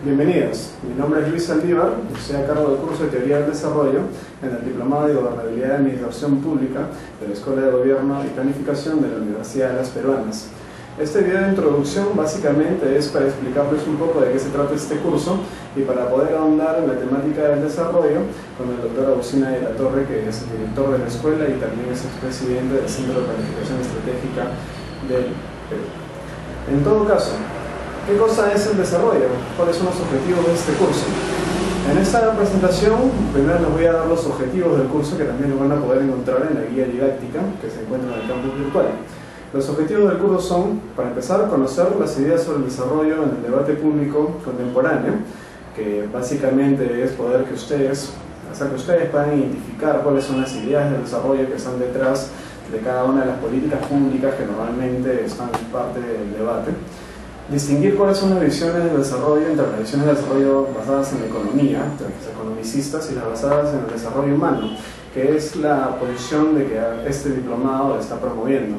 Bienvenidos, mi nombre es Luis Saldívar, estoy a cargo del curso de Teoría del Desarrollo en el Diplomado de Gobernabilidad y Administración Pública de la Escuela de Gobierno y Planificación de la Universidad de las Peruanas. Este video de introducción básicamente es para explicarles un poco de qué se trata este curso y para poder ahondar en la temática del desarrollo con el doctor Agustín de la Torre, que es el director de la escuela y también es expresidente del Centro de Planificación Estratégica del Perú. En todo caso, ¿qué cosa es el desarrollo? ¿Cuáles son los objetivos de este curso? En esta presentación, primero les voy a dar los objetivos del curso, que también lo van a poder encontrar en la guía didáctica que se encuentra en el campus virtual. Los objetivos del curso son, para empezar, conocer las ideas sobre el desarrollo en el debate público contemporáneo, que básicamente es poder que ustedes puedan identificar cuáles son las ideas del desarrollo que están detrás de cada una de las políticas públicas que normalmente están parte del debate. Distinguir cuáles son las visiones del desarrollo entre las visiones del desarrollo basadas en la economía, de los economicistas, y las basadas en el desarrollo humano, que es la posición de que este diplomado está promoviendo.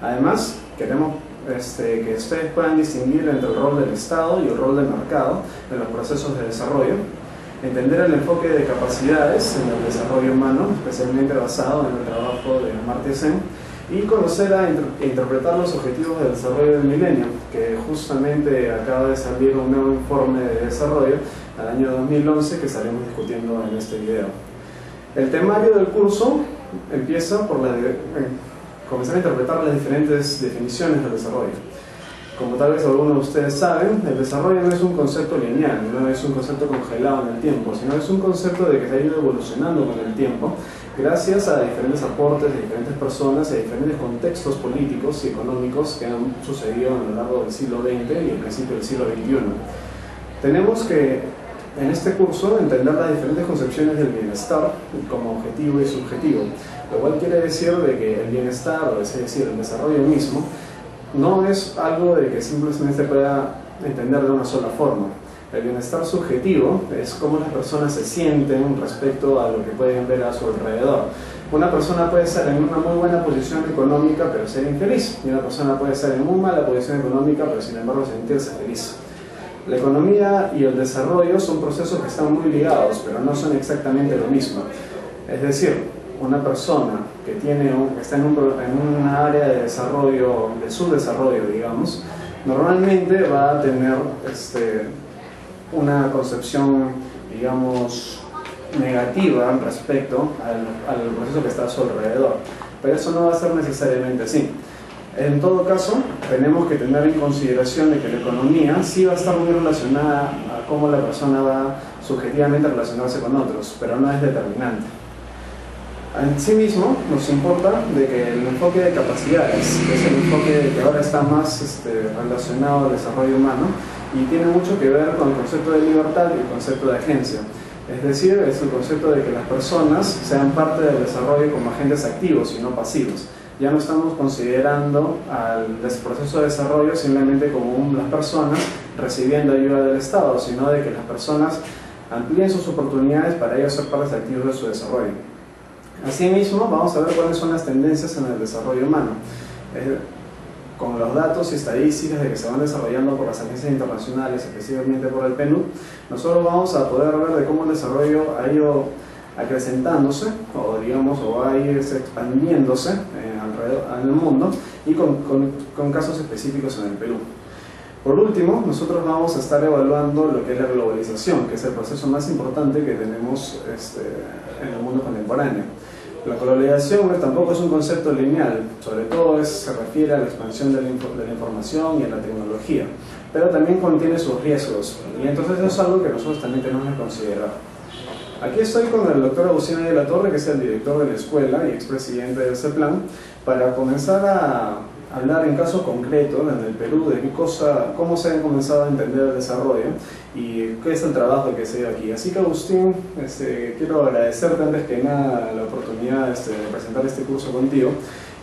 Además, queremos que ustedes puedan distinguir entre el rol del Estado y el rol del mercado en los procesos de desarrollo, entender el enfoque de capacidades en el desarrollo humano, especialmente basado en el trabajo de Amartya Sen, y conocer e interpretar los objetivos del desarrollo del milenio, que justamente acaba de salir un nuevo informe de desarrollo al año 2011 que estaremos discutiendo en este video. El temario del curso empieza por comenzar a interpretar las diferentes definiciones del desarrollo. Como tal vez algunos de ustedes saben, el desarrollo no es un concepto lineal, no es un concepto congelado en el tiempo, sino es un concepto de que se ha ido evolucionando con el tiempo, gracias a diferentes aportes de diferentes personas y a diferentes contextos políticos y económicos que han sucedido a lo largo del siglo XX y el principio del siglo XXI. Tenemos que, en este curso, entender las diferentes concepciones del bienestar como objetivo y subjetivo, lo cual quiere decir de que el bienestar, es decir, el desarrollo mismo, no es algo de que simplemente se pueda entender de una sola forma. El bienestar subjetivo es cómo las personas se sienten respecto a lo que pueden ver a su alrededor. Una persona puede estar en una muy buena posición económica pero ser infeliz, y una persona puede estar en muy mala posición económica pero sin embargo sentirse feliz. La economía y el desarrollo son procesos que están muy ligados, pero no son exactamente lo mismo. Es decir, una persona que está en una área de desarrollo, de subdesarrollo, digamos, normalmente va a tener una concepción, digamos, negativa respecto al proceso que está a su alrededor. Pero eso no va a ser necesariamente así. En todo caso, tenemos que tener en consideración de que la economía sí va a estar muy relacionada a cómo la persona va subjetivamente a relacionarse con otros, pero no es determinante. En sí mismo nos importa de que el enfoque de capacidades, que es el enfoque que ahora está más relacionado al desarrollo humano y tiene mucho que ver con el concepto de libertad y el concepto de agencia. Es decir, es el concepto de que las personas sean parte del desarrollo como agentes activos y no pasivos. Ya no estamos considerando al proceso de desarrollo simplemente como las personas recibiendo ayuda del Estado, sino de que las personas amplíen sus oportunidades para ellos ser partes activos de su desarrollo. Asimismo, vamos a ver cuáles son las tendencias en el desarrollo humano. Con los datos y estadísticas de que se van desarrollando por las agencias internacionales, específicamente por el PNUD, nosotros vamos a poder ver de cómo el desarrollo ha ido acrecentándose, o va a ir expandiéndose alrededor en el mundo, y con casos específicos en el Perú. Por último, nosotros vamos a estar evaluando lo que es la globalización, que es el proceso más importante que tenemos en el mundo contemporáneo. La globalización tampoco es un concepto lineal, sobre todo se refiere a la expansión de la información y a la tecnología, pero también contiene sus riesgos, y entonces eso es algo que nosotros también tenemos que considerar. Aquí estoy con el doctor Agustín de la Torre, que es el director de la escuela y expresidente de ese plan, para comenzar a hablar en casos concretos en el Perú de cómo se ha comenzado a entender el desarrollo y qué es el trabajo que se lleva aquí. Así que, Agustín, quiero agradecerte antes que nada la oportunidad de presentar este curso contigo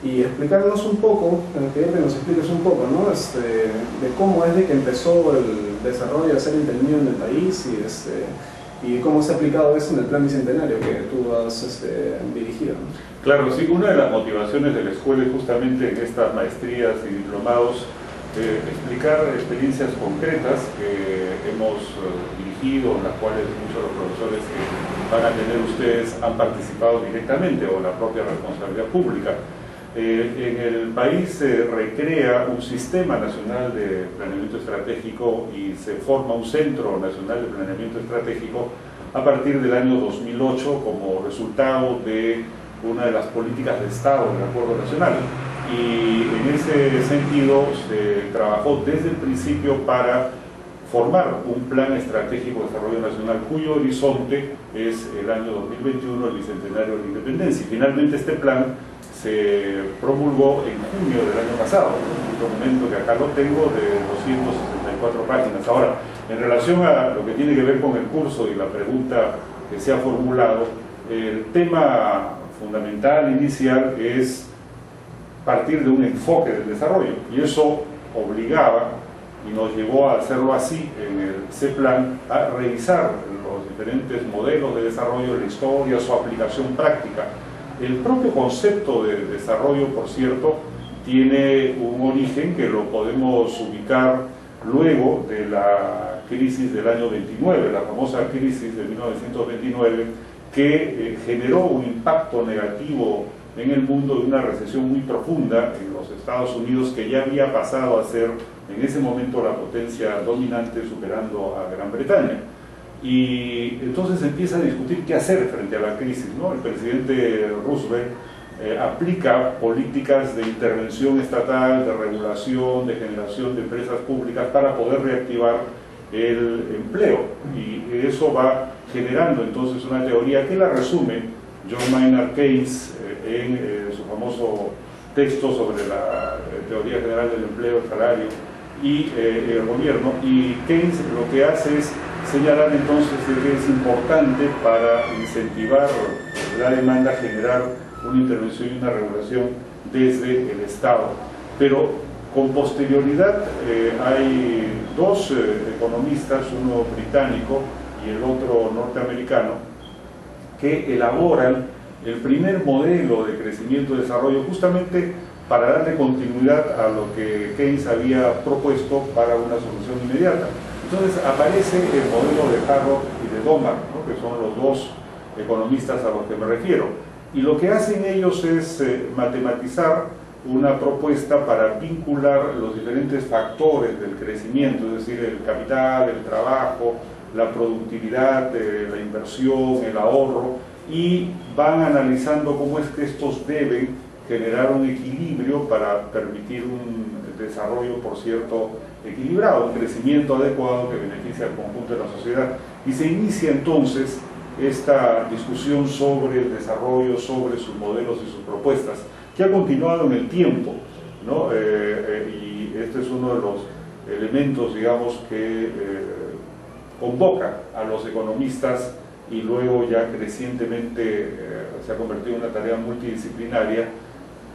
y explicarnos un poco, que nos expliques un poco, ¿no? De cómo es de que empezó el desarrollo a ser entendido en el país y cómo se ha aplicado eso en el plan bicentenario que tú has dirigido, ¿no? Claro, sí, una de las motivaciones de la escuela es justamente que estas maestrías y diplomados explicar experiencias concretas que hemos dirigido, en las cuales muchos de los profesores que van a tener ustedes han participado directamente o la propia responsabilidad pública. En el país se recrea un sistema nacional de planeamiento estratégico y se forma un centro nacional de planeamiento estratégico a partir del año 2008 como resultado de una de las políticas de Estado del Acuerdo Nacional. Y en ese sentido se trabajó desde el principio para formar un plan estratégico de desarrollo nacional cuyo horizonte es el año 2021, el bicentenario de la independencia. Y finalmente este plan se promulgó en junio del año pasado, un documento que acá lo tengo de 264 páginas. Ahora, en relación a lo que tiene que ver con el curso y la pregunta que se ha formulado, el tema fundamental inicial es partir de un enfoque del desarrollo, y eso obligaba y nos llevó a hacerlo así en el CEPLAN, a revisar los diferentes modelos de desarrollo, la historia, su aplicación práctica. El propio concepto de desarrollo, por cierto, tiene un origen que lo podemos ubicar luego de la crisis del año 29, la famosa crisis de 1929, que generó un impacto negativo en el mundo de una recesión muy profunda en los Estados Unidos, que ya había pasado a ser en ese momento la potencia dominante, superando a Gran Bretaña. Y entonces empieza a discutir qué hacer frente a la crisis, ¿no? El presidente Roosevelt aplica políticas de intervención estatal, de regulación, de generación de empresas públicas para poder reactivar el empleo, y eso va generando entonces una teoría que la resume John Maynard Keynes en su famoso texto sobre la teoría general del empleo, el salario y el gobierno. Y Keynes lo que hace es señalar entonces que es importante para incentivar la demanda generar una intervención y una regulación desde el Estado. Pero con posterioridad hay dos economistas, uno británico y el otro norteamericano, que elaboran el primer modelo de crecimiento y desarrollo justamente para darle continuidad a lo que Keynes había propuesto para una solución inmediata. Entonces aparece el modelo de Harrod y de Domar, ¿no?, que son los dos economistas a los que me refiero. Y lo que hacen ellos es matematizar una propuesta para vincular los diferentes factores del crecimiento, es decir, el capital, el trabajo, la productividad, la inversión, el ahorro, y van analizando cómo es que estos deben generar un equilibrio para permitir un desarrollo, por cierto, equilibrado, un crecimiento adecuado que beneficie al conjunto de la sociedad. Y se inicia entonces esta discusión sobre el desarrollo, sobre sus modelos y sus propuestas, que ha continuado en el tiempo, ¿no? Y este es uno de los elementos, digamos, que convoca a los economistas, y luego ya crecientemente se ha convertido en una tarea multidisciplinaria,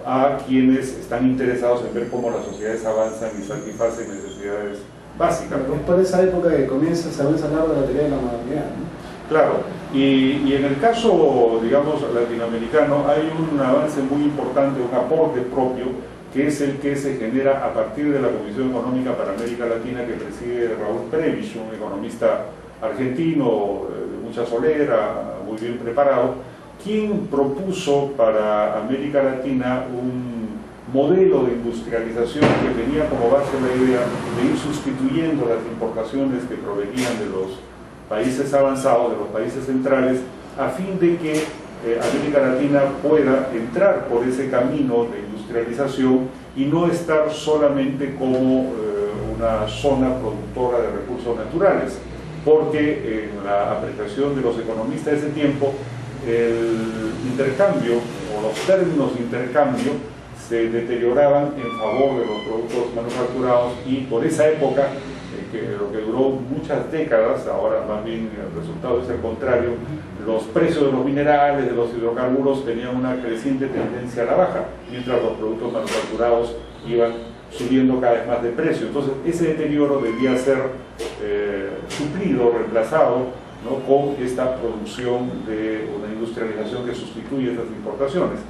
a quienes están interesados en ver cómo las sociedades avanzan y satisfacen necesidades básicas, ¿no? Es por esa época que se comienza a hablar de la teoría de la modernidad, ¿no? Claro, y en el caso, digamos, latinoamericano, hay un avance muy importante, un aporte propio, que es el que se genera a partir de la Comisión Económica para América Latina, que preside Raúl Prebisch, un economista argentino de mucha solera, muy bien preparado, quien propuso para América Latina un modelo de industrialización que tenía como base la idea de ir sustituyendo las importaciones que provenían de los países avanzados, de los países centrales, a fin de que América Latina pueda entrar por ese camino de industrialización y no estar solamente como una zona productora de recursos naturales, porque en la apreciación de los economistas de ese tiempo, el intercambio o los términos de intercambio se deterioraban en favor de los productos manufacturados, y por esa época, lo que duró muchas décadas, ahora más bien el resultado es el contrario, los precios de los minerales, de los hidrocarburos tenían una creciente tendencia a la baja, mientras los productos manufacturados iban subiendo cada vez más de precio. Entonces ese deterioro debía ser suplido, reemplazado, ¿no?, con esta producción de una industrialización que sustituye estas importaciones.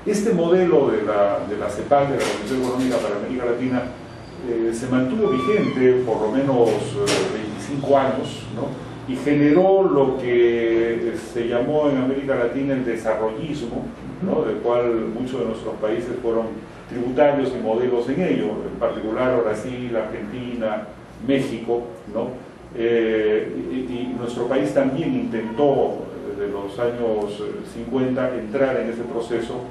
Este modelo de la CEPAL, de la Comisión Económica para América Latina, se mantuvo vigente por lo menos 25 años, ¿no? Y generó lo que se llamó en América Latina el desarrollismo, ¿no? Del cual muchos de nuestros países fueron tributarios y modelos en ello, en particular Brasil, Argentina, México, ¿no? Y nuestro país también intentó desde los años 50 entrar en ese proceso,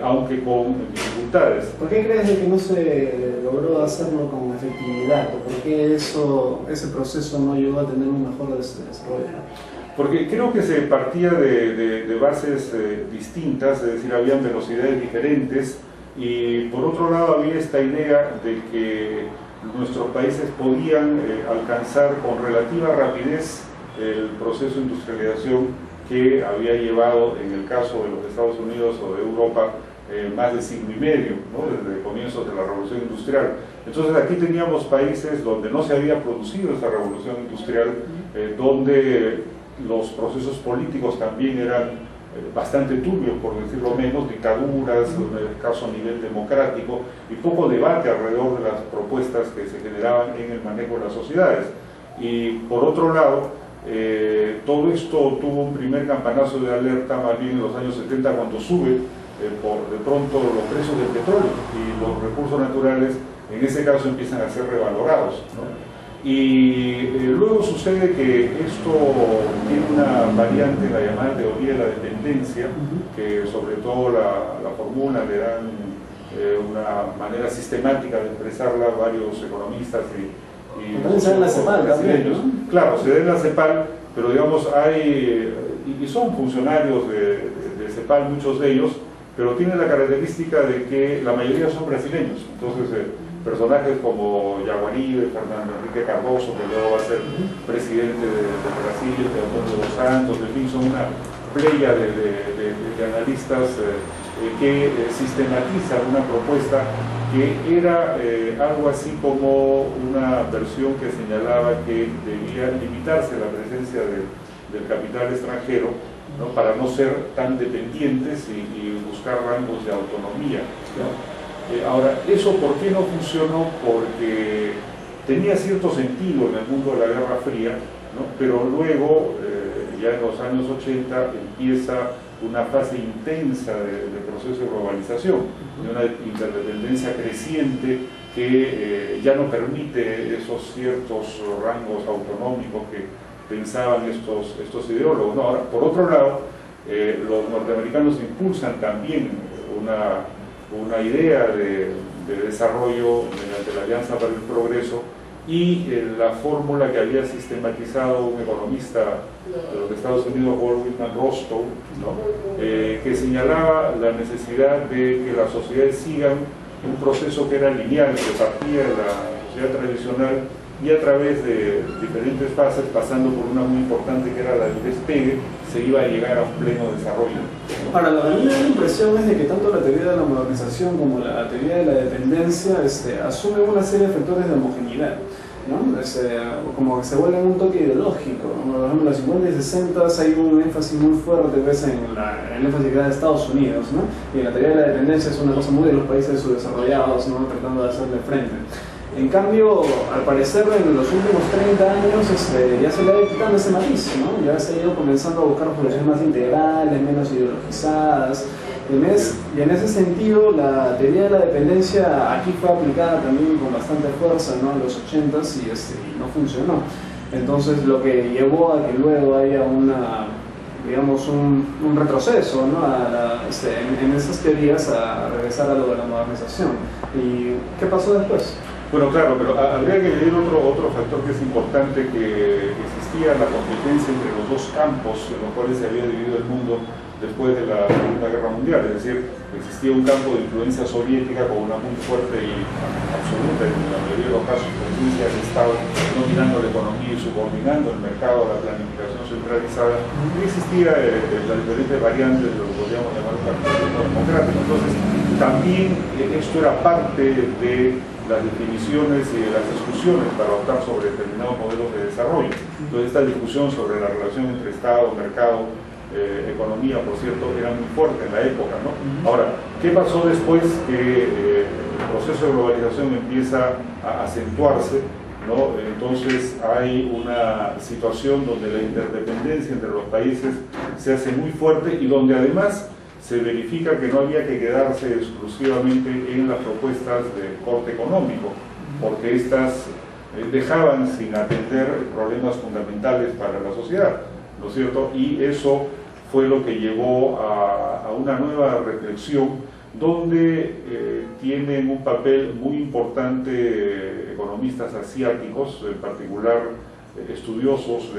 aunque con dificultades. ¿Por qué crees de que no se logró hacerlo con efectividad? ¿O por qué ese proceso no llegó a tener un mejor desarrollo? Porque creo que se partía de bases distintas, es decir, habían velocidades diferentes, y por otro lado había esta idea de que nuestros países podían alcanzar con relativa rapidez el proceso de industrialización que había llevado, en el caso de los Estados Unidos o de Europa, más de siglo y medio, ¿no? Desde comienzos de la Revolución Industrial. Entonces aquí teníamos países donde no se había producido esa revolución industrial, donde los procesos políticos también eran bastante turbios, por decirlo menos, dictaduras, escaso nivel democrático y poco debate alrededor de las propuestas que se generaban en el manejo de las sociedades. Y por otro lado, todo esto tuvo un primer campanazo de alerta más bien en los años 70, cuando sube de pronto los precios del petróleo y los recursos naturales en ese caso empiezan a ser revalorados, ¿no? Y luego sucede que esto tiene una variante, la llamada teoría de la dependencia, que sobre todo la formula, le dan una manera sistemática de expresarla varios economistas y se da en la CEPAL brasileños. ¿No? Claro, se da en la CEPAL, pero digamos hay, y son funcionarios de CEPAL muchos de ellos, pero tienen la característica de que la mayoría son brasileños. Entonces personajes como Yaguaribe, Fernando Enrique Cardoso, que luego va a ser presidente de Brasil, Teodoro dos Santos, en fin, son una playa de analistas que sistematizan una propuesta que era algo así como una versión que señalaba que debía limitarse la presencia del capital extranjero, ¿no? Para no ser tan dependientes y buscar rangos de autonomía, ¿no? Ahora, ¿eso por qué no funcionó? Porque tenía cierto sentido en el mundo de la Guerra Fría, ¿no? Pero luego, ya en los años 80, empieza una fase intensa de proceso de globalización, de una interdependencia creciente que ya no permite esos ciertos rangos autonómicos que pensaban estos ideólogos, ¿no? Ahora, por otro lado, los norteamericanos impulsan también una idea de desarrollo mediante la Alianza para el Progreso, y la fórmula que había sistematizado un economista de los Estados Unidos, Walt Whitman Rostow, ¿no? Que señalaba la necesidad de que las sociedades sigan un proceso que era lineal, que partía de la sociedad tradicional y a través de diferentes fases, pasando por una muy importante que era la del despegue, se iba a llegar a un pleno desarrollo. Ahora, lo que a mí me da la impresión es de que tanto la teoría de la modernización como la teoría de la dependencia asumen una serie de factores de homogeneidad, ¿no? Como que se vuelven un toque ideológico, ¿no? Por ejemplo, en los 50 y 60 hay un énfasis muy fuerte pues, en el énfasis que da de Estados Unidos, ¿no? Y la teoría de la dependencia es una cosa muy de los países subdesarrollados, ¿no? Tratando de hacerle frente. En cambio, al parecer en los últimos 30 años ya se le ha quitado ese matiz, ¿no? Ya se ha ido comenzando a buscar soluciones más integrales, menos ideologizadas. Y en ese sentido, la teoría de la dependencia aquí fue aplicada también con bastante fuerza, ¿no? En los 80s y no funcionó. Entonces, lo que llevó a que luego haya digamos, un retroceso, ¿no? En esas teorías a regresar a lo de la modernización. ¿Y qué pasó después? Bueno, claro, pero habría que añadir otro factor que es importante, que existía la competencia entre los dos campos en los cuales se había dividido el mundo después de la Segunda Guerra Mundial. Es decir, existía un campo de influencia soviética con una muy fuerte y absoluta, en la mayoría de los casos, presencia del Estado, dominando la economía y subordinando el mercado a la planificación centralizada. Y existía las diferentes variantes de lo que podríamos llamar un capitalismo democrático. Entonces, también esto era parte de las definiciones y de las discusiones para optar sobre determinados modelos de desarrollo. Entonces, esta discusión sobre la relación entre Estado, mercado, economía, por cierto, era muy fuerte en la época, ¿no? Ahora, ¿qué pasó después? Que proceso de globalización empieza a acentuarse, ¿no? Entonces hay una situación donde la interdependencia entre los países se hace muy fuerte y donde además se verifica que no había que quedarse exclusivamente en las propuestas de corte económico, porque estas dejaban sin atender problemas fundamentales para la sociedad, ¿no es cierto? Y eso fue lo que llevó a una nueva reflexión donde tienen un papel muy importante economistas asiáticos, en particular estudiosos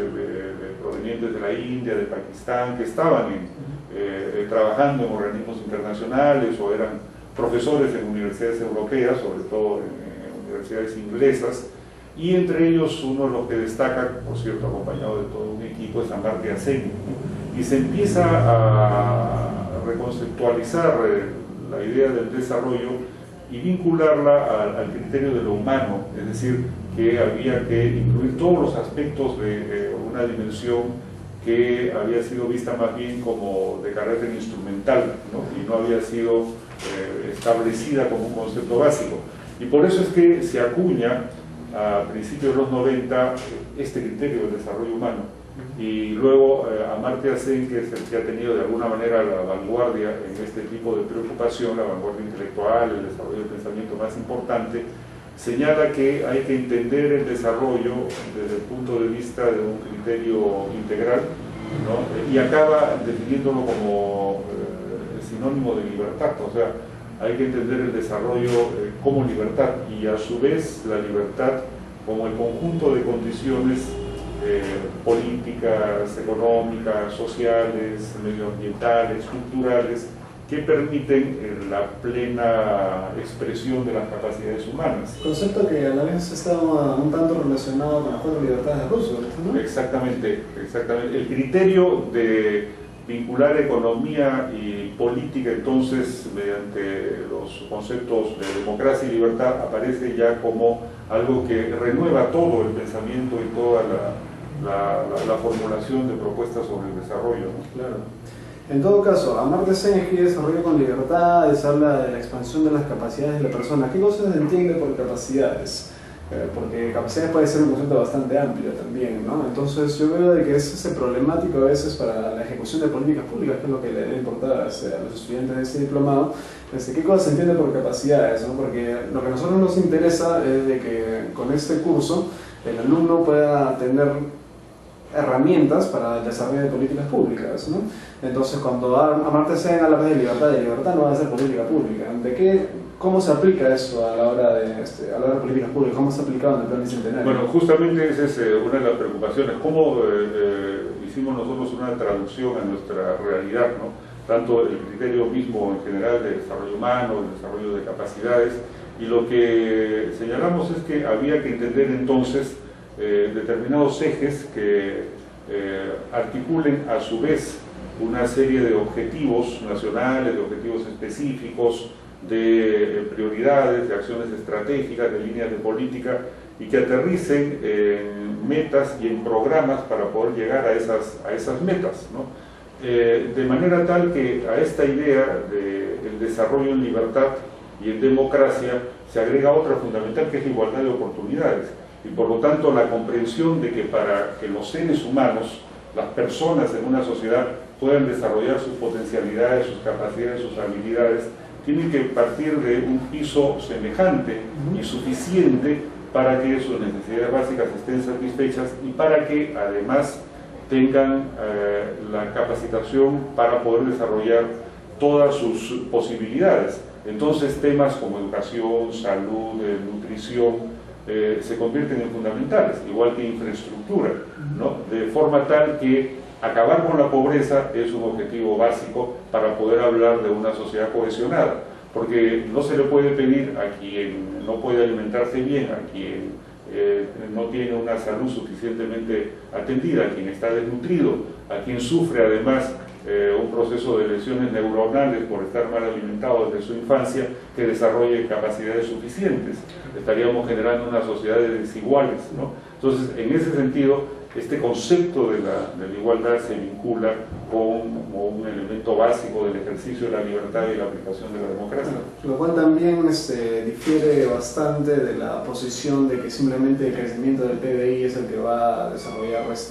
provenientes de la India, de Pakistán, que estaban trabajando en organismos internacionales o eran profesores en universidades europeas, sobre todo en universidades inglesas, y entre ellos uno de los que destaca, por cierto acompañado de todo un equipo, es Amartya Sen, y se empieza a reconceptualizar la idea del desarrollo y vincularla al criterio de lo humano, es decir, que había que incluir todos los aspectos de una dimensión que había sido vista más bien como de carácter instrumental, ¿no? Y no había sido establecida como un concepto básico. Y por eso es que se acuña a principios de los 90 este criterio del desarrollo humano. Y luego Amartya Sen, que es el que ha tenido de alguna manera la vanguardia en este tipo de preocupación, la vanguardia intelectual, el desarrollo del pensamiento más importante, señala que hay que entender el desarrollo desde el punto de vista de un criterio integral, ¿no? Y acaba definiéndolo como sinónimo de libertad, o sea, hay que entender el desarrollo como libertad y a su vez la libertad como el conjunto de condiciones políticas, económicas, sociales, medioambientales, culturales, que permiten la plena expresión de las capacidades humanas. Concepto que a la vez está un tanto relacionado con las 4 libertades de Roosevelt, ¿no? Exactamente, exactamente. El criterio de vincular economía y política, entonces, mediante los conceptos de democracia y libertad, aparece ya como algo que renueva todo el pensamiento y toda la formulación de propuestas sobre el desarrollo, ¿no? Claro. En todo caso, Amartya Sen escribe desarrollo con libertades, habla de la expansión de las capacidades de la persona. ¿Qué cosas se entiende por capacidades? Porque capacidades puede ser un concepto bastante amplio también, ¿no? Entonces yo veo de que es problemático a veces para la ejecución de políticas públicas, que es lo que le debe importar a los estudiantes de este diplomado. ¿Qué cosas se entiende por capacidades, ¿no? Porque lo que a nosotros nos interesa es de que con este curso el alumno pueda tener herramientas para el desarrollo de políticas públicas, ¿no? Entonces, cuando Amartya Sen habla de libertad no va a ser política pública. ¿Cómo se aplica eso a la hora de políticas públicas? ¿Cómo se ha aplicado en el plan bicentenario? Bueno, justamente esa es una de las preocupaciones. ¿Cómo hicimos nosotros una traducción a nuestra realidad, ¿no? Tanto el criterio mismo en general de desarrollo humano, el desarrollo de capacidades, y lo que señalamos es que había que entender entonces determinados ejes que articulen a su vez una serie de objetivos nacionales, de objetivos específicos, de prioridades, de acciones estratégicas, de líneas de política, y que aterricen en metas y en programas para poder llegar a esas metas, ¿no? De manera tal que a esta idea del desarrollo en libertad y en democracia se agrega otra fundamental, que es la igualdad de oportunidades. Y por lo tanto la comprensión de que para que los seres humanos, las personas en una sociedad, puedan desarrollar sus potencialidades, sus capacidades, sus habilidades, tienen que partir de un piso semejante y suficiente para que sus necesidades básicas estén satisfechas y para que además tengan la capacitación para poder desarrollar todas sus posibilidades. Entonces temas como educación, salud, nutrición, se convierten en fundamentales, igual que infraestructura, ¿no? De forma tal que acabar con la pobreza es un objetivo básico para poder hablar de una sociedad cohesionada, porque no se le puede pedir a quien no puede alimentarse bien, a quien no tiene una salud suficientemente atendida, a quien está desnutrido, a quien sufre además un proceso de lesiones neuronales por estar mal alimentado desde su infancia, que desarrolle capacidades suficientes. Estaríamos generando una sociedad de desiguales, ¿no? Entonces, en ese sentido, este concepto de la igualdad se vincula como un elemento básico del ejercicio de la libertad y la aplicación de la democracia. Lo cual también difiere bastante de la posición de que simplemente el crecimiento del PBI es el que va a desarrollar las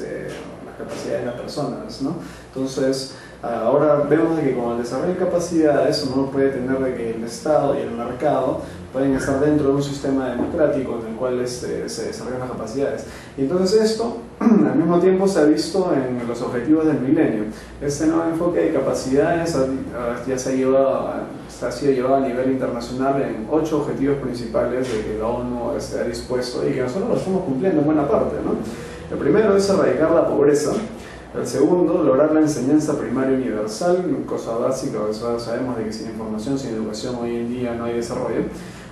capacidades de las personas, ¿no? Entonces, ahora vemos de que con el desarrollo de capacidades uno puede tener de que el Estado y el mercado pueden estar dentro de un sistema democrático en el cual se desarrollan las capacidades. Y entonces esto, al mismo tiempo, se ha visto en los objetivos del milenio. Este nuevo enfoque de capacidades ya se ha sido llevado a nivel internacional en 8 objetivos principales de que la ONU ha dispuesto y que nosotros lo estamos cumpliendo en buena parte, ¿no? El primero es erradicar la pobreza. El segundo, lograr la enseñanza primaria universal, cosa básica, sabemos de que sin información, sin educación hoy en día no hay desarrollo.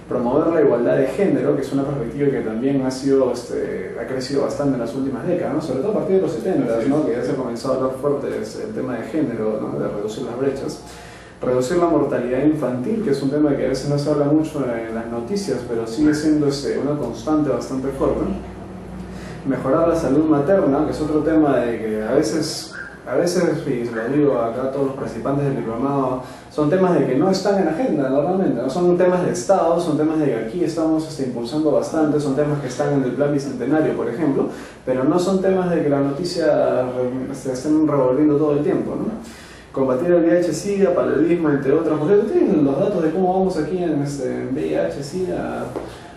Promover la igualdad de género, que es una perspectiva que también ha crecido bastante en las últimas décadas, ¿no? Sobre todo a partir de los 70, ¿no? Que ya se ha comenzado a hablar fuerte el tema de género, ¿no? De reducir las brechas. Reducir la mortalidad infantil, que es un tema que a veces no se habla mucho en las noticias, pero sigue siendo una constante bastante fuerte. Mejorar la salud materna, que es otro tema de que a veces, y se lo digo acá a todos los participantes del diplomado, son temas de que no están en la agenda normalmente, no son temas de Estado, son temas de que aquí estamos impulsando bastante, son temas que están en el plan bicentenario, por ejemplo, pero no son temas de que la noticia se estén revolviendo todo el tiempo, ¿no? Combatir el VIH-Sida, paludismo, entre otras. ¿Por qué tienen los datos de cómo vamos aquí en VIH-Sida?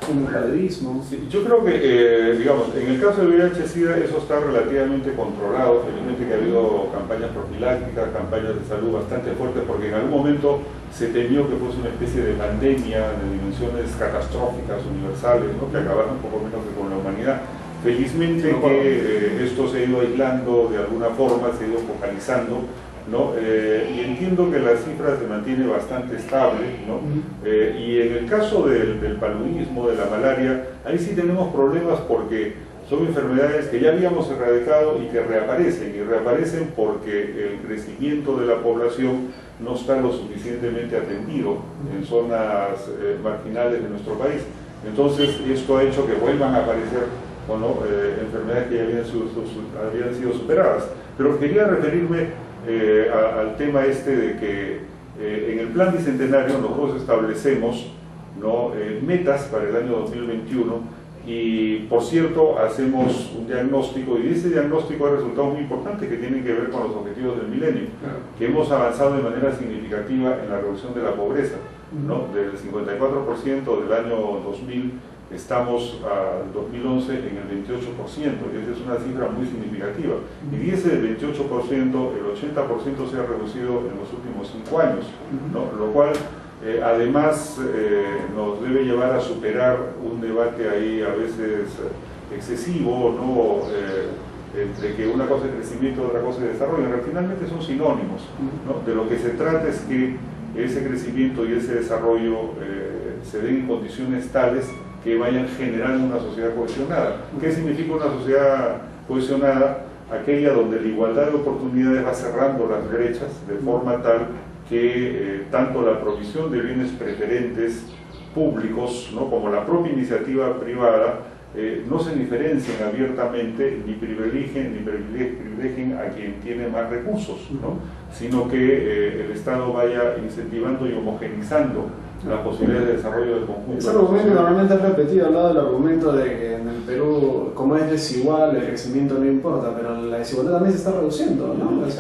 En el paludismo. Sí, yo creo que, digamos, en el caso del VIH-Sida eso está relativamente controlado. Felizmente que ha habido campañas profilácticas, campañas de salud bastante fuertes, porque en algún momento se temió que fuese una especie de pandemia de dimensiones catastróficas, universales, ¿no? Que acabaron un poco menos que con la humanidad. Felizmente que esto se ha ido aislando de alguna forma, se ha ido focalizando, ¿no? Y entiendo que la cifra se mantiene bastante estable, ¿no? Y en el caso del paludismo, de la malaria, ahí sí tenemos problemas porque son enfermedades que ya habíamos erradicado y que reaparecen porque el crecimiento de la población no está lo suficientemente atendido en zonas marginales de nuestro país. Entonces esto ha hecho que vuelvan a aparecer, bueno, enfermedades que ya habían sido superadas. Pero quería referirme al tema de que en el plan bicentenario nosotros establecemos, ¿no? Metas para el año 2021 y, por cierto, hacemos un diagnóstico y de ese diagnóstico hay resultados muy importantes que tienen que ver con los objetivos del milenio, que hemos avanzado de manera significativa en la reducción de la pobreza, ¿no? Del 54% del año 2000 estamos al 2011 en el 28%, y esa es una cifra muy significativa. Y de ese 28%, el 80% se ha reducido en los últimos 5 años, ¿no? Lo cual además nos debe llevar a superar un debate ahí a veces excesivo, ¿no? Entre que una cosa es crecimiento y otra cosa es desarrollo. Finalmente son sinónimos, ¿no? De lo que se trata es que ese crecimiento y ese desarrollo se den en condiciones tales que vayan generando una sociedad cohesionada. ¿Qué significa una sociedad cohesionada? Aquella donde la igualdad de oportunidades va cerrando las brechas de forma tal que tanto la provisión de bienes preferentes públicos, ¿no? Como la propia iniciativa privada no se diferencien abiertamente ni privilegien a quien tiene más recursos, ¿no? Sino que el Estado vaya incentivando y homogenizando las posibilidades de desarrollo del conjunto. Ese argumento normalmente es repetido al lado del argumento de que en el Perú, como es desigual, el crecimiento no importa, pero la desigualdad también se está reduciendo, ¿no? Es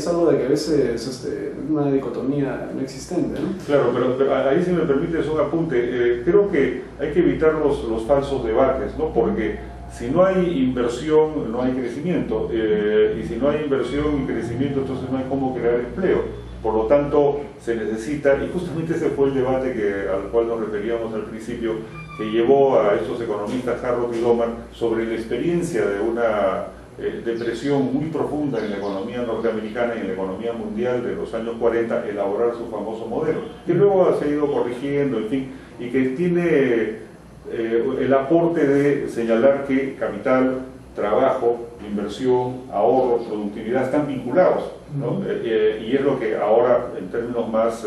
algo de que a veces una dicotomía no existente, ¿no? Claro, pero ahí, si me permites un apunte, creo que hay que evitar los falsos debates, ¿no? Porque si no hay inversión, no hay crecimiento, y si no hay inversión y crecimiento, entonces no hay cómo crear empleo. Por lo tanto, se necesita, y justamente ese fue el debate al cual nos referíamos al principio, que llevó a estos economistas, Harrod y Doman, sobre la experiencia de una depresión muy profunda en la economía norteamericana y en la economía mundial de los años 40, elaborar su famoso modelo, que luego se ha ido corrigiendo, en fin, y que tiene el aporte de señalar que capital, trabajo, inversión, ahorro, productividad están vinculados, ¿no? Y es lo que ahora, en términos más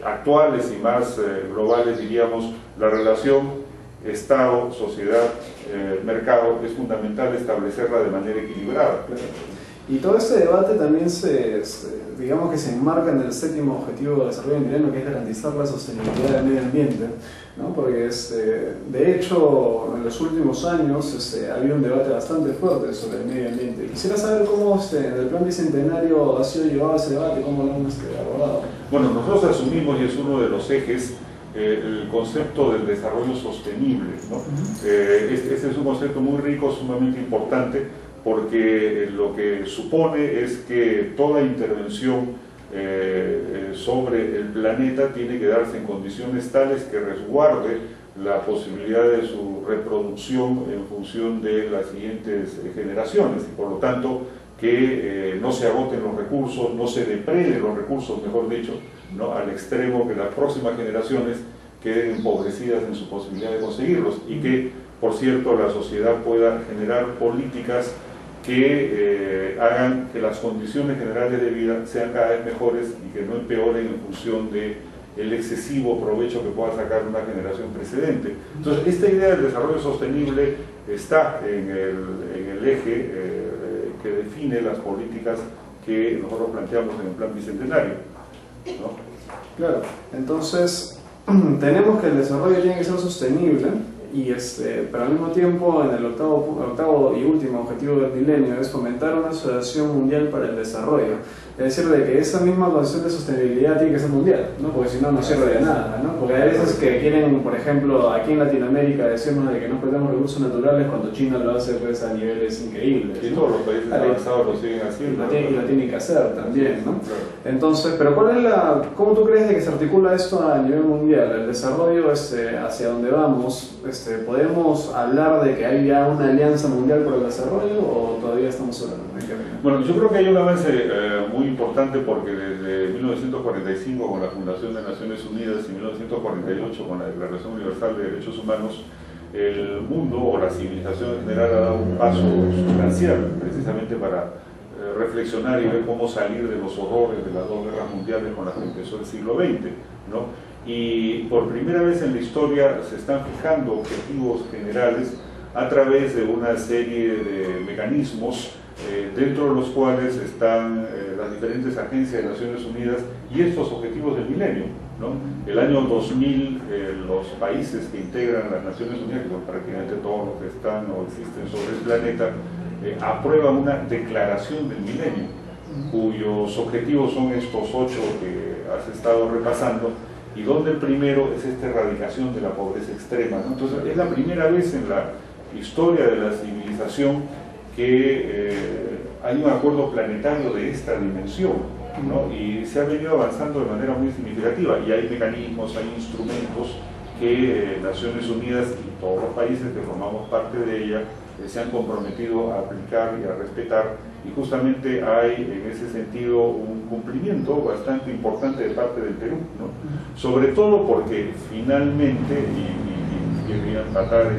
actuales y más globales, diríamos, la relación Estado, sociedad, mercado, es fundamental establecerla de manera equilibrada. Y todo este debate también digamos que se enmarca en el séptimo objetivo de desarrollo milenio, que es garantizar la sostenibilidad del medio ambiente, ¿no? Porque de hecho en los últimos años ha habido un debate bastante fuerte sobre el medio ambiente. Quisiera saber cómo en el plan bicentenario ha sido llevado ese debate, cómo lo han abordado. Bueno, nosotros asumimos, y es uno de los ejes, el concepto del desarrollo sostenible, ¿no? Este es un concepto muy rico, sumamente importante, porque lo que supone es que toda intervención sobre el planeta tiene que darse en condiciones tales que resguarde la posibilidad de su reproducción en función de las siguientes generaciones, y por lo tanto que no se agoten los recursos, no se depreden los recursos, mejor dicho, ¿no? Al extremo que las próximas generaciones queden empobrecidas en su posibilidad de conseguirlos, y que, por cierto, la sociedad pueda generar políticas que hagan que las condiciones generales de vida sean cada vez mejores y que no empeoren en función del excesivo provecho que pueda sacar una generación precedente. Entonces, esta idea del desarrollo sostenible está en el eje que define las políticas que nosotros planteamos en el plan bicentenario, ¿no? Claro, entonces tenemos que el desarrollo tiene que ser sostenible, pero al mismo tiempo en el octavo y último objetivo del milenio es fomentar una asociación mundial para el desarrollo. Es decir, de que esa misma concepción de sostenibilidad tiene que ser mundial, ¿no? Porque si no, no sirve de nada, ¿no? Porque hay veces que quieren, por ejemplo, aquí en Latinoamérica decirnos de que no perdemos recursos naturales cuando China lo hace pues a niveles increíbles, ¿no? Y todos los países avanzados lo siguen haciendo. Y lo tienen que hacer también, ¿no? Claro. Entonces, pero ¿cómo tú crees de que se articula esto a nivel mundial? El desarrollo hacia donde vamos, ¿podemos hablar de que hay ya una alianza mundial por el desarrollo o todavía estamos en camino? Bueno, yo creo que hay un avance muy importante, porque desde 1945 con la Fundación de Naciones Unidas y 1948 con la Declaración Universal de Derechos Humanos, el mundo o la civilización en general ha dado un paso sustancial precisamente para reflexionar y ver cómo salir de los horrores de las dos guerras mundiales con las que empezó el siglo XX, ¿no? Y por primera vez en la historia se están fijando objetivos generales a través de una serie de mecanismos dentro de los cuales están las diferentes agencias de Naciones Unidas y estos objetivos del milenio, ¿no? El año 2000 los países que integran las Naciones Unidas, que son prácticamente todos los que están o existen sobre el planeta, aprueban una declaración del milenio, cuyos objetivos son estos 8 que has estado repasando, y donde el primero es esta erradicación de la pobreza extrema, ¿no? Entonces es la primera vez en la historia de la civilización que hay un acuerdo planetario de esta dimensión, ¿no? Y se ha venido avanzando de manera muy significativa, y hay mecanismos, hay instrumentos que Naciones Unidas y todos los países que formamos parte de ella se han comprometido a aplicar y a respetar, y justamente hay en ese sentido un cumplimiento bastante importante de parte del Perú, ¿no? Sobre todo porque finalmente, y quería empatar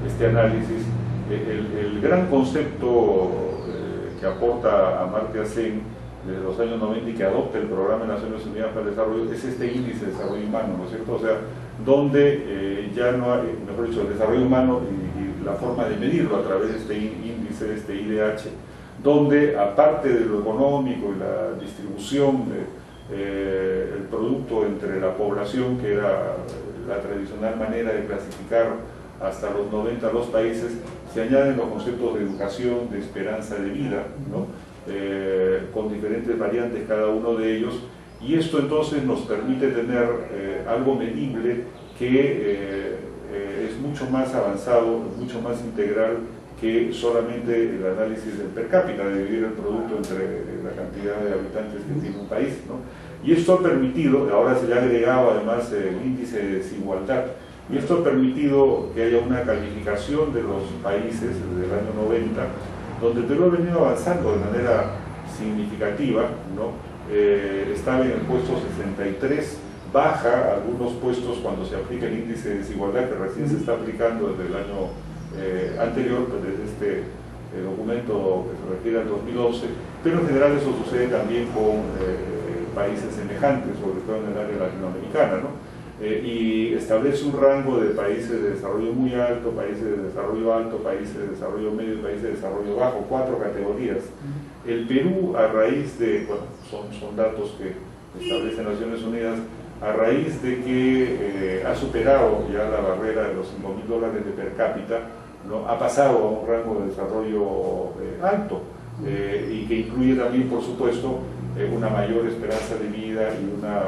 este análisis, el gran concepto que aporta Amartya Sen desde los años 90 y que adopta el Programa de Naciones Unidas para el Desarrollo es este índice de desarrollo humano, ¿no es cierto? O sea, donde ya no hay, mejor dicho, el desarrollo humano y la forma de medirlo a través de este índice, de este IDH, donde aparte de lo económico y la distribución el producto entre la población, que era la tradicional manera de clasificar hasta los 90 los países, se añaden los conceptos de educación, de esperanza de vida, ¿no? Con diferentes variantes cada uno de ellos, y esto entonces nos permite tener algo medible que es mucho más avanzado, mucho más integral que solamente el análisis del per cápita, de dividir el producto entre la cantidad de habitantes que tiene un país, ¿no? Y esto ha permitido, ahora se le ha agregado además el índice de desigualdad, y esto ha permitido que haya una calificación de los países desde el año 90, donde el Perú ha venido avanzando de manera significativa, ¿no? Estaba en el puesto 63, baja algunos puestos cuando se aplica el índice de desigualdad, que recién se está aplicando desde el año anterior, pues desde este documento que se refiere al 2011, pero en general eso sucede también con países semejantes, sobre todo en el área latinoamericana, ¿no? y establece un rango de países de desarrollo muy alto, países de desarrollo alto, países de desarrollo medio y países de desarrollo bajo, 4 categorías. El Perú, a raíz de, bueno, son datos que establece Naciones Unidas, a raíz de que ha superado ya la barrera de los $5.000 de per cápita, ¿no? Ha pasado a un rango de desarrollo alto, y que incluye también, por supuesto, una mayor esperanza de vida y una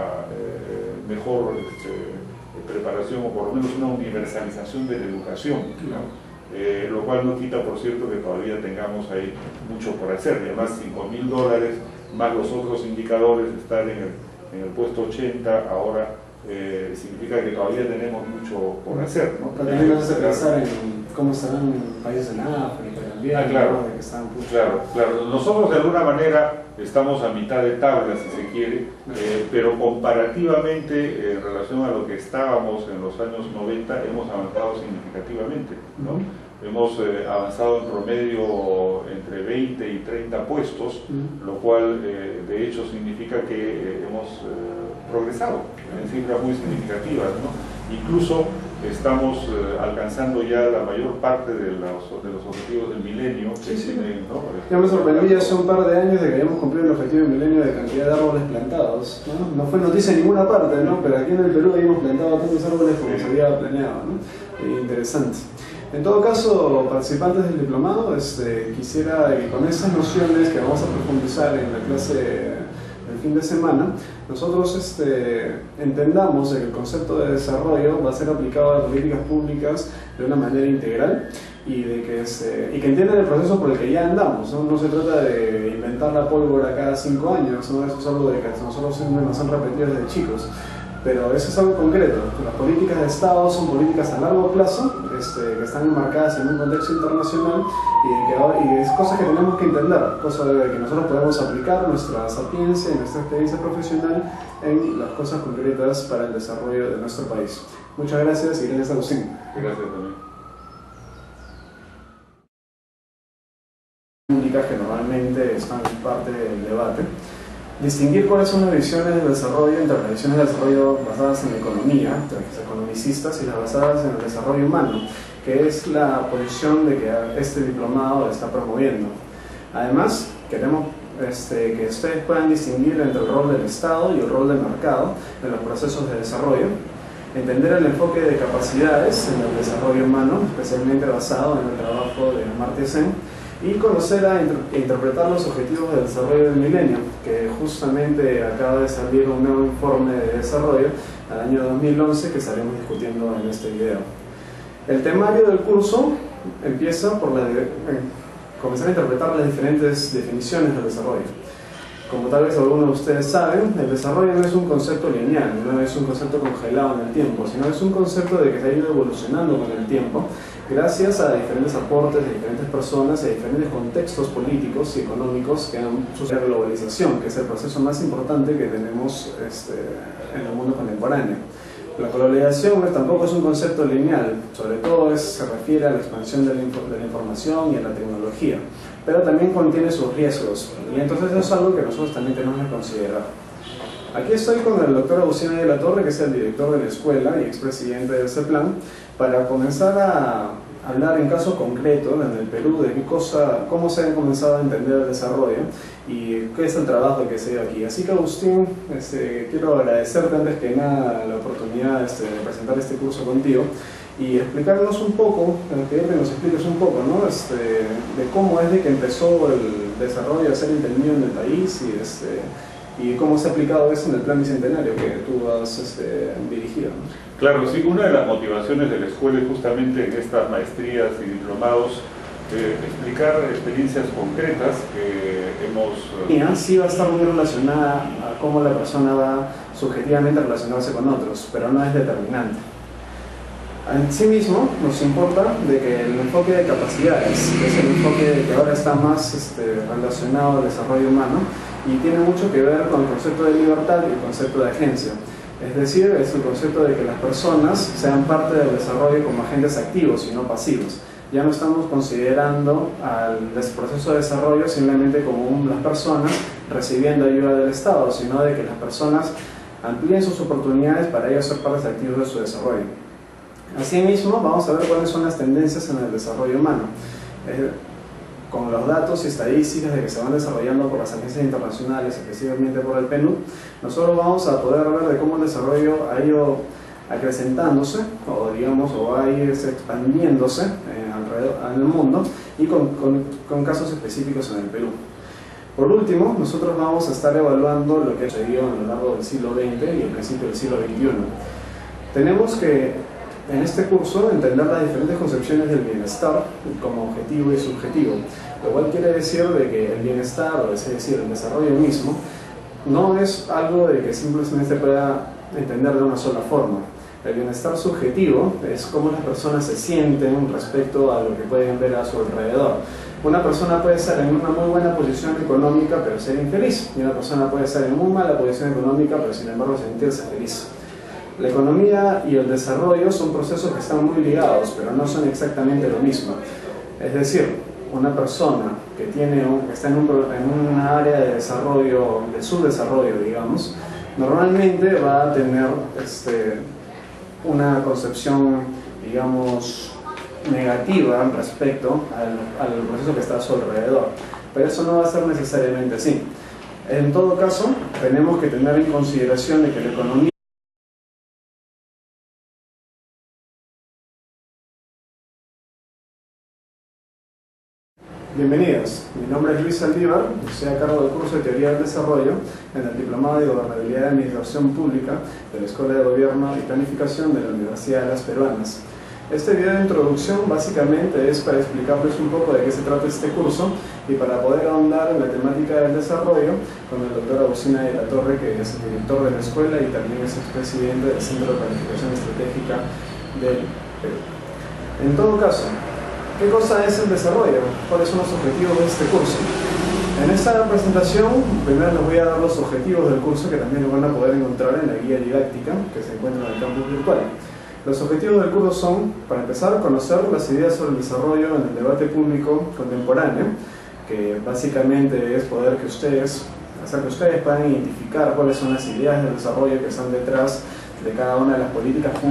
mejor preparación, o por lo menos una universalización de la educación, ¿no? Lo cual no quita, por cierto, que todavía tengamos ahí mucho por hacer, y además $5.000 más los otros indicadores, estar en el puesto 80 ahora, significa que todavía tenemos mucho por hacer, ¿no? También nos hace pensar en cómo estarán países en África también, claro, ¿no? De que están claro. Nosotros de alguna manera estamos a mitad de tabla, si se quiere, pero comparativamente en relación a lo que estábamos en los años 90 hemos avanzado significativamente, ¿no? Hemos avanzado en promedio entre 20 y 30 puestos, lo cual de hecho significa que hemos progresado en cifras muy significativas, ¿no? Incluso estamos alcanzando ya la mayor parte de los objetivos del milenio. ¿No? Ya me sorprendí hace un par de años de que habíamos cumplido el objetivo del milenio de cantidad de árboles plantados, ¿no? No fue noticia en ninguna parte, ¿no? Pero aquí en el Perú habíamos plantado tantos árboles como se había planeado, ¿no? Interesante. En todo caso, participantes del diplomado, quisiera que con esas nociones que vamos a profundizar en la clase del fin de semana, nosotros entendamos de que el concepto de desarrollo va a ser aplicado a políticas públicas de una manera integral y que entiendan el proceso por el que ya andamos, ¿no? No se trata de inventar la pólvora cada 5 años, ¿no? Eso es algo de que nosotros nos han repetido desde chicos. Pero eso es algo concreto. Las políticas de Estado son políticas a largo plazo, que están enmarcadas en un contexto internacional y es cosas que tenemos que entender, cosas de que nosotros podemos aplicar nuestra sapiencia y nuestra experiencia profesional en las cosas concretas para el desarrollo de nuestro país. Muchas gracias y gracias a Agustín. Gracias también. Públicas que normalmente están parte del debate. Distinguir cuáles son las visiones del desarrollo entre las visiones del desarrollo basadas en la economía, entre las economicistas, y las basadas en el desarrollo humano, que es la posición de que este diplomado está promoviendo. Además, queremos que ustedes puedan distinguir entre el rol del Estado y el rol del mercado en los procesos de desarrollo, entender el enfoque de capacidades en el desarrollo humano, especialmente basado en el trabajo de Amartya Sen, y conocer e interpretar los objetivos del desarrollo del milenio, que justamente acaba de salir un nuevo informe de desarrollo al año 2011 que estaremos discutiendo en este video. El temario del curso empieza por comenzar a interpretar las diferentes definiciones del desarrollo. Como tal vez algunos de ustedes saben, el desarrollo no es un concepto lineal, no es un concepto congelado en el tiempo, sino es un concepto de que se ha ido evolucionando con el tiempo, gracias a diferentes aportes de diferentes personas y a diferentes contextos políticos y económicos que han sucedido la globalización, que es el proceso más importante que tenemos en el mundo contemporáneo. La globalización tampoco es un concepto lineal, sobre todo se refiere a la expansión de la información y a la tecnología, pero también contiene sus riesgos, y entonces eso es algo que nosotros también tenemos que considerar. Aquí estoy con el doctor Agustín de la Torre, que es el director de la escuela y expresidente de CEPLAN, para comenzar a hablar en caso concreto en el Perú de cómo se ha comenzado a entender el desarrollo y qué es el trabajo que se dio aquí. Así que Agustín, quiero agradecerte antes que nada la oportunidad de presentar este curso contigo y explicarnos un poco, pedirte que nos expliques un poco, ¿no? De cómo es de que empezó el desarrollo a ser entendido en el país y cómo se ha aplicado eso en el plan bicentenario que tú has dirigido, ¿no? Claro, sí, una de las motivaciones de la escuela es justamente en estas maestrías y diplomados explicar experiencias concretas que hemos... Sí va a estar muy relacionada a cómo la persona va subjetivamente a relacionarse con otros, pero no es determinante. En sí mismo nos importa de que el enfoque de capacidades, que es el enfoque que ahora está más relacionado al desarrollo humano y tiene mucho que ver con el concepto de libertad y el concepto de agencia. Es decir, es el concepto de que las personas sean parte del desarrollo como agentes activos y no pasivos. Ya no estamos considerando al proceso de desarrollo simplemente como las personas recibiendo ayuda del Estado, sino de que las personas amplíen sus oportunidades para ellos ser partes activas de su desarrollo. Asimismo, vamos a ver cuáles son las tendencias en el desarrollo humano. Con los datos y estadísticas de que se van desarrollando por las agencias internacionales, específicamente por el PNUD, nosotros vamos a poder ver de cómo el desarrollo ha ido acrecentándose, o va a ir expandiéndose alrededor en el mundo, y con casos específicos en el Perú. Por último, nosotros vamos a estar evaluando lo que ha sucedido a lo largo del siglo XX y el principio del siglo XXI. Tenemos que, en este curso, entender las diferentes concepciones del bienestar como objetivo y subjetivo, lo cual quiere decir de que el bienestar, es decir, el desarrollo mismo, no es algo de que simplemente se pueda entender de una sola forma. El bienestar subjetivo es cómo las personas se sienten respecto a lo que pueden ver a su alrededor. Una persona puede estar en una muy buena posición económica pero ser infeliz, y una persona puede estar en muy mala posición económica pero sin embargo sentirse feliz. La economía y el desarrollo son procesos que están muy ligados, pero no son exactamente lo mismo. Es decir, una persona que está en una área de desarrollo, de subdesarrollo, digamos, normalmente va a tener una concepción, digamos, negativa respecto al proceso que está a su alrededor. Pero eso no va a ser necesariamente así. En todo caso, tenemos que tener en consideración de que la economía... Bienvenidos, mi nombre es Luis Saldívar, estoy a cargo del curso de Teoría del Desarrollo en el Diplomado de Gobernabilidad y Administración Pública de la Escuela de Gobierno y Planificación de la Universidad de las Peruanas. Este video de introducción básicamente es para explicarles un poco de qué se trata este curso y para poder ahondar en la temática del desarrollo con el doctor Agustín de la Torre, que es el director de la escuela y también es expresidente del Centro de Planificación Estratégica del Perú. En todo caso, ¿qué cosa es el desarrollo? ¿Cuáles son los objetivos de este curso? En esta presentación, primero les voy a dar los objetivos del curso, que también lo van a poder encontrar en la guía didáctica que se encuentra en el campus virtual. Los objetivos del curso son, para empezar, conocer las ideas sobre el desarrollo en el debate público contemporáneo, que básicamente es hacer que ustedes puedan identificar cuáles son las ideas del desarrollo que están detrás de cada una de las políticas públicas